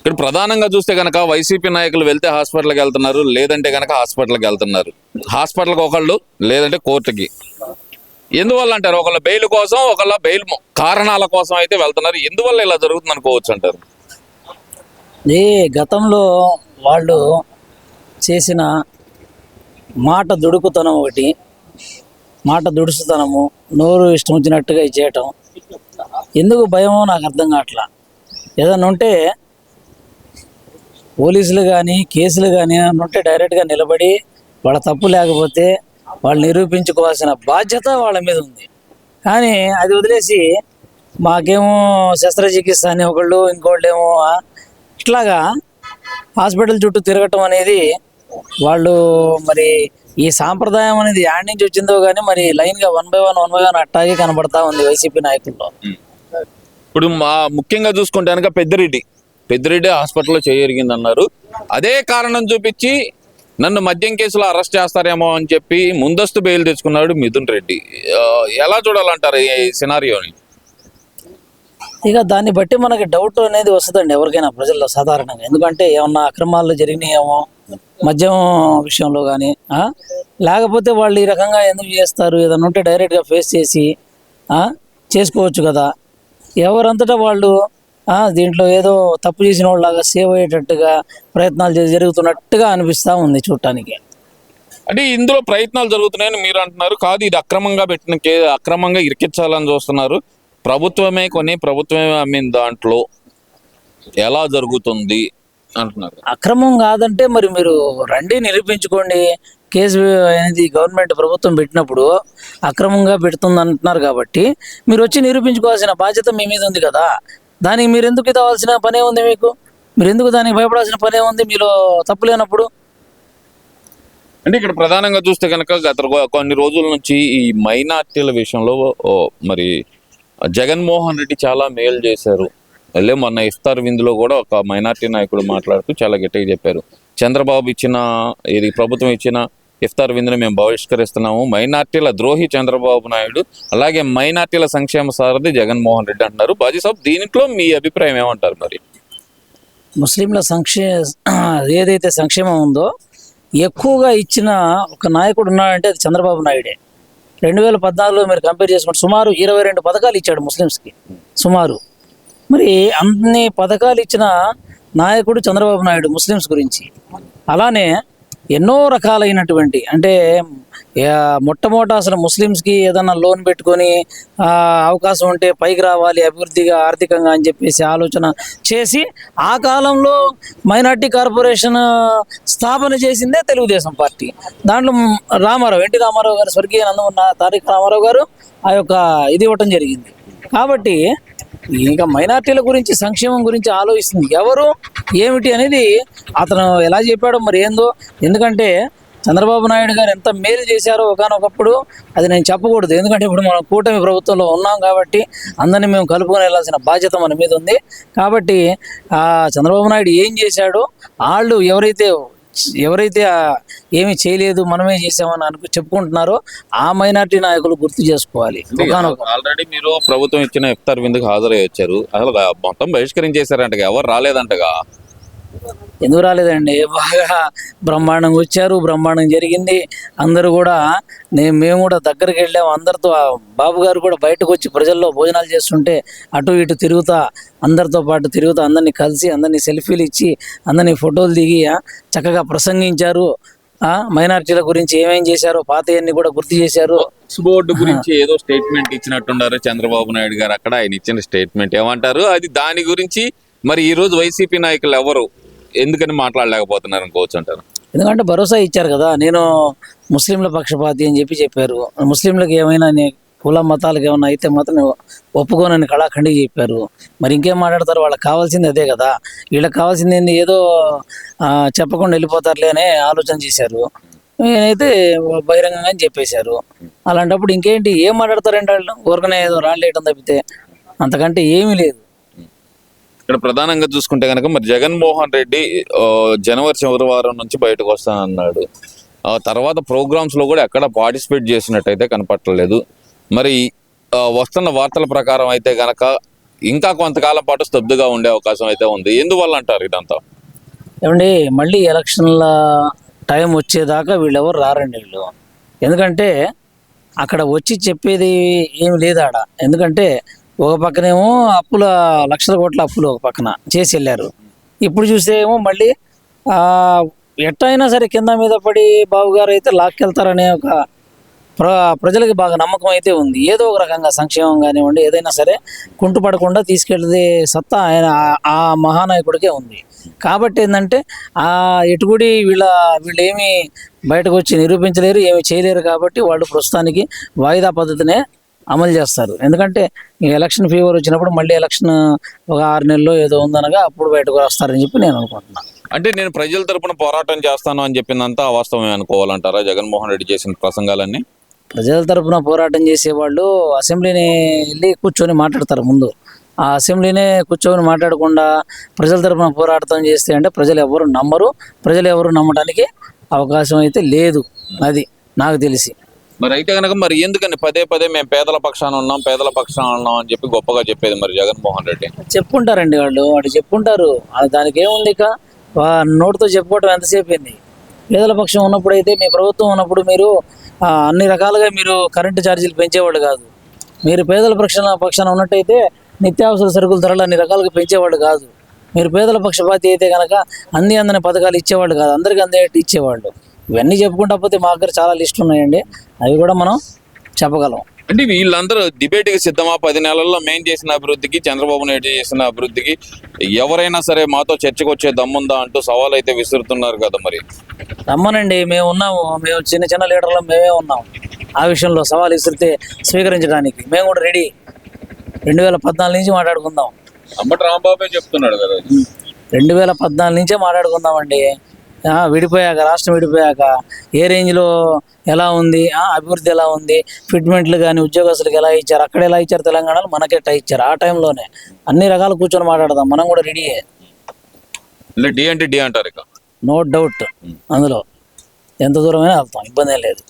ఇక్కడ ప్రధానంగా చూస్తే కనుక వైసీపీ నాయకులు వెళ్తే హాస్పిటల్కి వెళ్తున్నారు, లేదంటే కనుక హాస్పిటల్కి వెళ్తున్నారు. హాస్పిటల్కి ఒకళ్ళు, లేదంటే కోర్టుకి. ఎందువల్ల అంటారు? ఒకళ్ళ బెయిల్ కోసం, ఒకళ్ళ బెయిల్ కారణాల కోసం అయితే వెళ్తున్నారు. ఎందువల్ల ఇలా జరుగుతుంది అనుకోవచ్చు అంటారు? గతంలో వాళ్ళు చేసిన మాట దుడుకుతనం ఒకటి, మాట దుడుసుతనము, నోరు ఇష్టం వచ్చినట్టుగా చేయటం, ఎందుకు భయమో నాకు అర్థం కావట్లా. ఏదన్నా ఉంటే పోలీసులు కానీ కేసులు కానీ ఉంటే డైరెక్ట్గా నిలబడి వాళ్ళ తప్పు లేకపోతే వాళ్ళు నిరూపించుకోవాల్సిన బాధ్యత వాళ్ళ మీద ఉంది. కానీ అది వదిలేసి మాకేమో శస్త్రచికిత్స అని ఒకళ్ళు, ఇంకోళ్ళు ఏమో ఇట్లాగా హాస్పిటల్ చుట్టూ తిరగటం అనేది వాళ్ళు మరి ఈ సాంప్రదాయం అనేది యాడ్ నుంచి వచ్చిందో కానీ మరి లైన్గా వన్ బై వన్ అట్టాగే కనబడతా ఉంది వైసీపీ నాయకుల్లో. ఇప్పుడు ముఖ్యంగా చూసుకుంటే కనుక పెద్దిరెడ్డి హాస్పిటల్లో చేయరిగిందన్నారు. అదే కారణం చూపించి నన్ను మద్యం కేసులో అరెస్ట్ చేస్తారేమో అని చెప్పి ముందస్తు బెయిల్ తెచ్చుకున్నాడు మిథున్ రెడ్డి. ఎలా చూడాలంటారు ఈ సినారియోని? ఇక దాన్ని బట్టి మనకి డౌట్ అనేది వస్తుందండి ఎవరికైనా ప్రజల్లో సాధారణంగా. ఎందుకంటే ఏమన్నా అక్రమాలు జరిగినాయేమో మద్యం విషయంలో కానీ, లేకపోతే వాళ్ళు ఈ రకంగా ఎందుకు చేస్తారు, ఏదన్నా ఉంటే డైరెక్ట్గా ఫేస్ చేసి చేసుకోవచ్చు కదా. ఎవరంతటా వాళ్ళు దీంట్లో ఏదో తప్పు చేసిన వాళ్ళలాగా సేవ్ అయ్యేటట్టుగా ప్రయత్నాలు జరుగుతున్నట్టుగా అనిపిస్తూ ఉంది చూడటానికి. అంటే ఇందులో ప్రయత్నాలు జరుగుతున్నాయని మీరు అంటున్నారు. కాదు, ఇది అక్రమంగా పెట్టిన అక్రమంగా ఇరికించాలని చూస్తున్నారు. ప్రభుత్వమే కొని ప్రభుత్వమే అమ్మిన దాంట్లో ఎలా జరుగుతుంది అంటున్నారు. అక్రమం కాదంటే మరి మీరు రండి నిరూపించుకోండి. కేసు అనేది గవర్నమెంట్ ప్రభుత్వం పెట్టినప్పుడు అక్రమంగా పెడుతుంది అంటున్నారు కాబట్టి మీరు వచ్చి నిరూపించుకోవాల్సిన బాధ్యత మీ మీద ఉంది కదా. దానికి మీరు ఎందుకు ఇవ్వాల్సిన పనే ఉంది? మీరు ఎందుకు దానికి భయపడాల్సిన పనే ఉంది మీలో తప్పు లేనప్పుడు? అంటే ఇక్కడ ప్రధానంగా చూస్తే కనుక గత కొన్ని రోజుల నుంచి ఈ మైనార్టీల విషయంలో మరి జగన్మోహన్ రెడ్డి చాలా మేలు చేశారు. మొన్న ఇఫ్తార్ విందులో కూడా ఒక మైనార్టీ నాయకుడు మాట్లాడుతూ చాలా గట్టిగా చెప్పారు. చంద్రబాబు ఇచ్చిన ప్రభుత్వం ఇచ్చిన ఇఫ్తార్ విందును మేము బహిష్కరిస్తున్నాము. మైనార్టీల ద్రోహి చంద్రబాబు నాయుడు, అలాగే మైనార్టీల సంక్షేమ సారథి జగన్మోహన్ రెడ్డి అంటున్నారు. బాజీ సాబ్, దీంట్లో మీ అభిప్రాయం ఏమంటారు? మరి ముస్లింల ఏదైతే సంక్షేమం ఉందో ఎక్కువగా ఇచ్చిన ఒక నాయకుడు ఉన్నాడంటే అది చంద్రబాబు నాయుడే. 2014లో మీరు కంపేర్ చేసుకుంటే సుమారు 22 పథకాలు ఇచ్చాడు ముస్లిమ్స్కి సుమారు. మరి అన్ని పథకాలు ఇచ్చిన నాయకుడు చంద్రబాబు నాయుడు ముస్లిమ్స్ గురించి. అలానే ఎన్నో రకాలైనటువంటి అంటే మొట్టమొదట అసలు ముస్లిమ్స్కి ఏదన్నా లోన్ పెట్టుకొని అవకాశం ఉంటే పైకి రావాలి అభివృద్ధిగా ఆర్థికంగా అని చెప్పేసి ఆలోచన చేసి ఆ కాలంలో మైనార్టీ కార్పొరేషన్ స్థాపన చేసిందే తెలుగుదేశం పార్టీ. దాంట్లో ఎన్టీ రామారావు గారు, స్వర్గీయ నందమూరి తారక రామారావు గారు ఆ యొక్క ఇది ఇవ్వటం జరిగింది. కాబట్టి ఇంకా మైనార్టీల గురించి సంక్షేమం గురించి ఆలోచిస్తుంది ఎవరు ఏమిటి అనేది అతను ఎలా చెప్పాడో మరి ఏందో. ఎందుకంటే చంద్రబాబు నాయుడు గారు ఎంత మేలు చేశారో ఒకనొకప్పుడు అది నేను చెప్పకూడదు. ఎందుకంటే ఇప్పుడు మనం కూటమి ప్రభుత్వంలో ఉన్నాం కాబట్టి అందరినీ మేము కలుపుకొని వెళ్ళాల్సిన బాధ్యత మన మీద ఉంది. కాబట్టి చంద్రబాబు నాయుడు ఏం చేశాడో వాళ్ళు ఎవరైతే ఏమీ చేయలేదు మనమే చేసామని చెప్పుకుంటున్నారో ఆ మైనార్టీ నాయకులు గుర్తు చేసుకోవాలి. ఆల్రెడీ మీరు ప్రభుత్వం ఇచ్చిన ఇఫ్తార్ విందుకు హాజరై వచ్చారు, అసలు మొత్తం బహిష్కరించేశారంటగా, ఎవరు రాలేదంటగా. ఎందుకు రాలేదండి? బాగా బ్రహ్మాండంగా వచ్చారు, బ్రహ్మాండం జరిగింది. అందరూ కూడా మేము కూడా దగ్గరికి వెళ్ళాము అందరితో. బాబు గారు కూడా బయటకు వచ్చి ప్రజల్లో భోజనాలు చేస్తుంటే అటు ఇటు తిరుగుతా అందరితో పాటు తిరుగుతూ అందరినీ కలిసి అందరినీ సెల్ఫీలు ఇచ్చి అందరినీ ఫోటోలు దిగి చక్కగా ప్రసంగించారు. మైనార్టీల గురించి ఏమేం చేశారో పాతయన్ని కూడా గుర్తు చేశారు. బోర్డు గురించి ఏదో స్టేట్మెంట్ ఇచ్చినట్టున్నారు చంద్రబాబు నాయుడు గారు. అక్కడ ఆయన ఇచ్చిన స్టేట్మెంట్ ఏమంటారు? అది దాని గురించి మరి ఈ రోజు వైసీపీ నాయకులు ఎవరు ఎందుకని మాట్లాడలేకపోతున్నారు అనుకోవచ్చు అంటారు? ఎందుకంటే భరోసా ఇచ్చారు కదా, నేను ముస్లింల పక్షపాతి అని చెప్పారు. ముస్లింలకు ఏమైనా కుల మతాలకు ఏమైనా అయితే మాత్రం ఒప్పుకోనని కళాఖండి చెప్పారు. మరి ఇంకేం మాట్లాడతారు? వాళ్ళకి కావాల్సింది అదే కదా. వీళ్ళకి కావాల్సింది ఏంది? ఏదో చెప్పకుండా వెళ్ళిపోతారులే అనే ఆలోచన చేశారు. నేనైతే బహిరంగంగా చెప్పేశారు. అలాంటప్పుడు ఇంకేంటి ఏం మాట్లాడతారంటే వాళ్ళు ఊరకనే ఏదో రాళ్ళేయటం తప్పితే అంతకంటే ఏమీ లేదు. ఇక్కడ ప్రధానంగా చూసుకుంటే కనుక మరి జగన్మోహన్ రెడ్డి జనవరి చివరి వారం నుంచి బయటకు వస్తానన్నాడు. తర్వాత ప్రోగ్రామ్స్ లో కూడా ఎక్కడ పార్టిసిపేట్ చేసినట్టయితే కనపట్టలేదు. మరి వస్తున్న వార్తల ప్రకారం అయితే కనుక ఇంకా కొంతకాలం పాటు స్తబ్దుగా ఉండే అవకాశం అయితే ఉంది. ఎందువల్ల అంటారు ఇదంతా? ఏమండి మళ్ళీ ఎలక్షన్ల టైం వచ్చేదాకా వీళ్ళెవరు రారండి వీళ్ళు. ఎందుకంటే అక్కడ వచ్చి చెప్పేది ఏమి లేదు ఆడ. ఎందుకంటే ఒక పక్కనేమో అప్పుల లక్షల కోట్ల అప్పులు ఒక పక్కన చేసి వెళ్ళారు. ఇప్పుడు చూస్తే ఏమో మళ్ళీ ఆ, ఎట్టయినా సరే కింద మీద పడి బాబు గారు అయితే లాక్కెళ్తారనే ఒక ప్రజలకి బాగా నమ్మకం అయితే ఉంది. ఏదో ఒక రకంగా సంక్షేమం కానివ్వండి ఏదైనా సరే కుంటుపడకుండా తీసుకెళ్ళే సత్తా ఆయన ఆ మహానాయకుడికే ఉంది. కాబట్టి ఏంటంటే ఆ ఎటుగుడి వీళ్ళు ఏమీ బయటకు వచ్చి నిరూపించలేరు, ఏమి చేయలేరు. కాబట్టి వాళ్ళు ప్రస్తుతానికి వాయిదా పద్ధతినే అమలు చేస్తారు. ఎందుకంటే ఈ ఎలక్షన్ ఫీవర్ వచ్చినప్పుడు మళ్ళీ ఎలక్షన్ ఒక 6 నెలల్లో ఏదో ఉందనగా అప్పుడు బయటకు వస్తారని చెప్పి నేను అనుకుంటున్నాను. అంటే నేను ప్రజల తరపున పోరాటం చేస్తాను అని చెప్పిందంతా వాస్తవమే అనుకోవాలంటారా జగన్మోహన్ రెడ్డి చేసిన ప్రసంగాలన్నీ? ప్రజల తరపున పోరాటం చేసేవాళ్ళు అసెంబ్లీని వెళ్ళి కూర్చొని మాట్లాడతారు ముందు. ఆ అసెంబ్లీనే కూర్చొని మాట్లాడకుండా ప్రజల తరపున పోరాటం చేస్తే అంటే ప్రజలు ఎవరు నమ్మరు, ప్రజలు ఎవరు నమ్మడానికి అవకాశం అయితే లేదు. అది నాకు తెలిసి. మరి అయితే కనుక మరి ఎందుకని పదే పదే మేము పేదల పక్షాన ఉన్నాం అని చెప్పి గొప్పగా చెప్పేది మరి జగన్మోహన్ రెడ్డి? చెప్పుంటారండి వాళ్ళు చెప్పుంటారు. దానికి ఏముంది ఇక నోటితో చెప్పుకోవటం ఎంతసేపు అయింది. పేదల పక్షం ఉన్నప్పుడు అయితే మీ ప్రభుత్వం ఉన్నప్పుడు మీరు అన్ని రకాలుగా మీరు కరెంటు ఛార్జీలు పెంచేవాళ్ళు కాదు. మీరు పేదల పక్షాన ఉన్నట్టయితే నిత్యావసర సరుకుల ధరలు అన్ని రకాలుగా పెంచేవాళ్ళు కాదు. మీరు పేదల పక్షపాతి అయితే కనుక అందని పథకాలు ఇచ్చేవాళ్ళు కాదు, అందరికీ అందేట్టు ఇచ్చేవాళ్ళు. ఇవన్నీ చెప్పుకుంటా పోతే మా దగ్గర చాలా లిస్టులు ఉన్నాయండి, అవి కూడా మనం చెప్పగలం. అంటే వీళ్ళందరూ డిబేట్కి సిద్ధమా? 10 నెలల్లో మేం చేసిన అభివృద్ధికి, చంద్రబాబు నాయుడు చేసిన అభివృద్ధికి ఎవరైనా సరే మాతో చర్చకు వచ్చే దమ్ముందా అంటూ సవాల్ అయితే విసురుతున్నారు కదా మరి. రమ్మనండి, మేము ఉన్నాము. మేము చిన్న చిన్న లీడర్లు మేమే ఉన్నాం. ఆ విషయంలో సవాల్ విసిరితే స్వీకరించడానికి మేము కూడా రెడీ. 2014 నుంచి మాట్లాడుకుందాం. అంబటి రాంబాబే చెప్తున్నాడు కదా. 2014 నుంచే మాట్లాడుకుందామండి. విడిపోయాక, రాష్ట్రం విడిపోయాక ఏ రేంజ్లో ఎలా ఉంది, అభివృద్ధి ఎలా ఉంది, ఫిట్మెంట్లు కానీ ఉద్యోగస్తులకు ఎలా ఇచ్చారు, అక్కడ ఎలా ఇచ్చారు, తెలంగాణలో మనకెట్టా ఇచ్చారు, ఆ టైంలోనే అన్ని రకాలు కూర్చొని మాట్లాడదాం. మనం కూడా రెడీయే. డి అంటే డి అంటారు ఇక. నో డౌట్, అందులో ఎంత దూరమైనా వెళ్తాం, ఇబ్బంది ఏం లేదు.